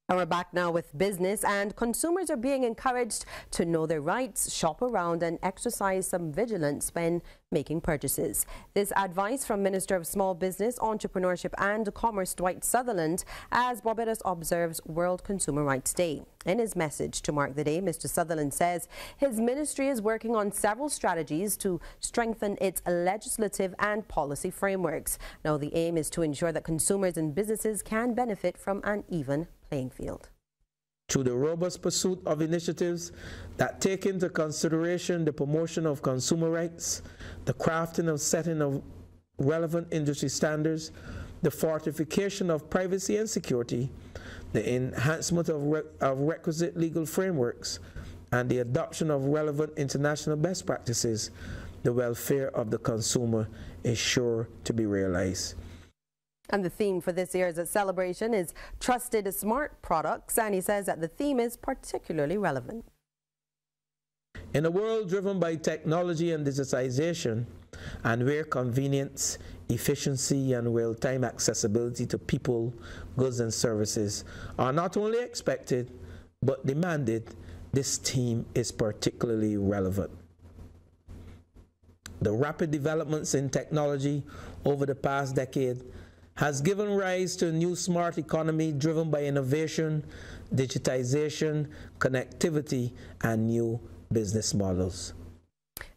And we're back now with business, and consumers are being encouraged to know their rights, shop around and exercise some vigilance when making purchases. This advice from Minister of Small Business, Entrepreneurship and Commerce Dwight Sutherland as Barbados observes World Consumer Rights Day. In his message to mark the day, Mr. Sutherland says his ministry is working on several strategies to strengthen its legislative and policy frameworks. Now, the aim is to ensure that consumers and businesses can benefit from an even playing field. Through the robust pursuit of initiatives that take into consideration the promotion of consumer rights, the crafting and setting of relevant industry standards, the fortification of privacy and security, the enhancement of requisite legal frameworks, and the adoption of relevant international best practices, the welfare of the consumer is sure to be realized. And the theme for this year's celebration is Trusted Smart Products, and he says that the theme is particularly relevant. In a world driven by technology and digitization, and where convenience, efficiency, and real-time accessibility to people, goods, and services are not only expected but demanded, this theme is particularly relevant. The rapid developments in technology over the past decade has given rise to a new smart economy driven by innovation, digitization, connectivity, and new business models.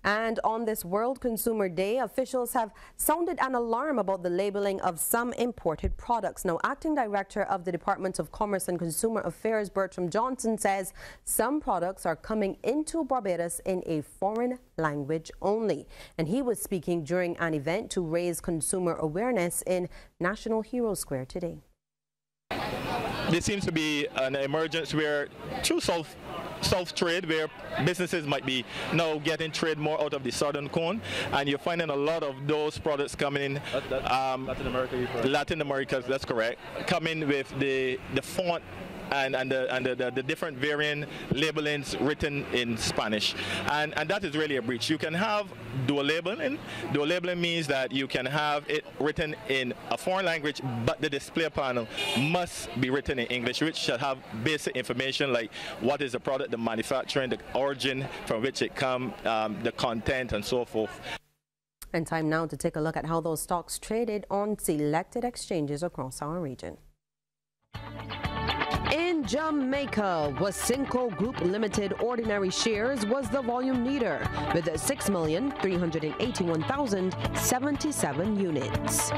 And on this World Consumer Day, officials have sounded an alarm about the labeling of some imported products. Now, Acting Director of the Department of Commerce and Consumer Affairs, Bertram Johnson, says some products are coming into Barbados in a foreign language only. And he was speaking during an event to raise consumer awareness in National Hero Square today. There seems to be an emergence where through self-trade, where businesses might be now getting trade more out of the southern cone, and you're finding a lot of those products coming in. Latin America. Latin America, that's correct. Coming with the font and the different variant labelings written in Spanish, and that is really a breach. You can have dual labeling. Dual labeling means that you can have it written in a foreign language, but the display panel must be written in English, which should have basic information like what is the product, the manufacturing, the origin from which it comes, the content, and so forth. And time now to take a look at how those stocks traded on selected exchanges across our region. In Jamaica, Wasinco Group Limited ordinary shares was the volume leader with 6,381,077 units.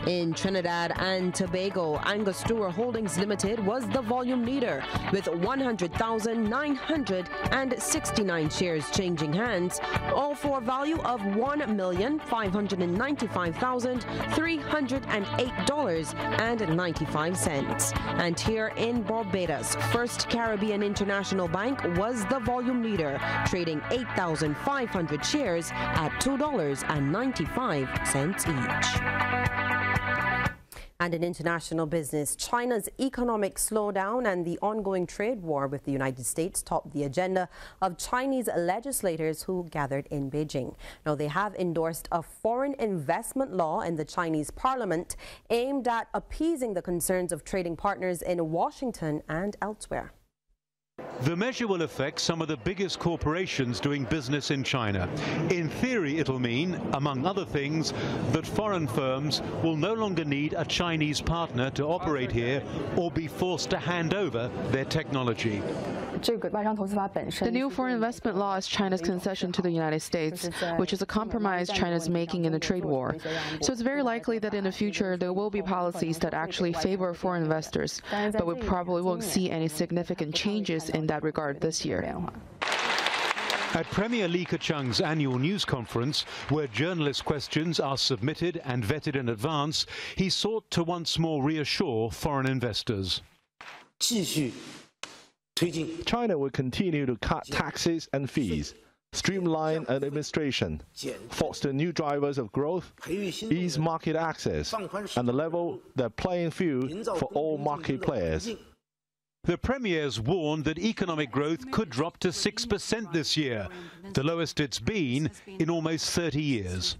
In Trinidad and Tobago, Angostura Holdings Limited was the volume leader with 100,969 shares changing hands, all for a value of $1,595,308.95. And here in Barbados, First Caribbean International Bank was the volume leader, trading 8,500 shares at $2.95 each. And in international business, China's economic slowdown and the ongoing trade war with the United States topped the agenda of Chinese legislators who gathered in Beijing. Now, they have endorsed a foreign investment law in the Chinese parliament aimed at appeasing the concerns of trading partners in Washington and elsewhere. The measure will affect some of the biggest corporations doing business in China. In theory, it'll mean, among other things, that foreign firms will no longer need a Chinese partner to operate here or be forced to hand over their technology. The new foreign investment law is China's concession to the United States, which is a compromise China's making in the trade war. So it's very likely that in the future there will be policies that actually favor foreign investors, but we probably won't see any significant changes in that regard this year. At Premier Li Keqiang's annual news conference, where journalist questions are submitted and vetted in advance, he sought to once more reassure foreign investors. China will continue to cut taxes and fees, streamline administration, foster new drivers of growth, ease market access, and level the playing field for all market players. The Premier's warned that economic growth could drop to 6% this year, the lowest it's been in almost 30 years.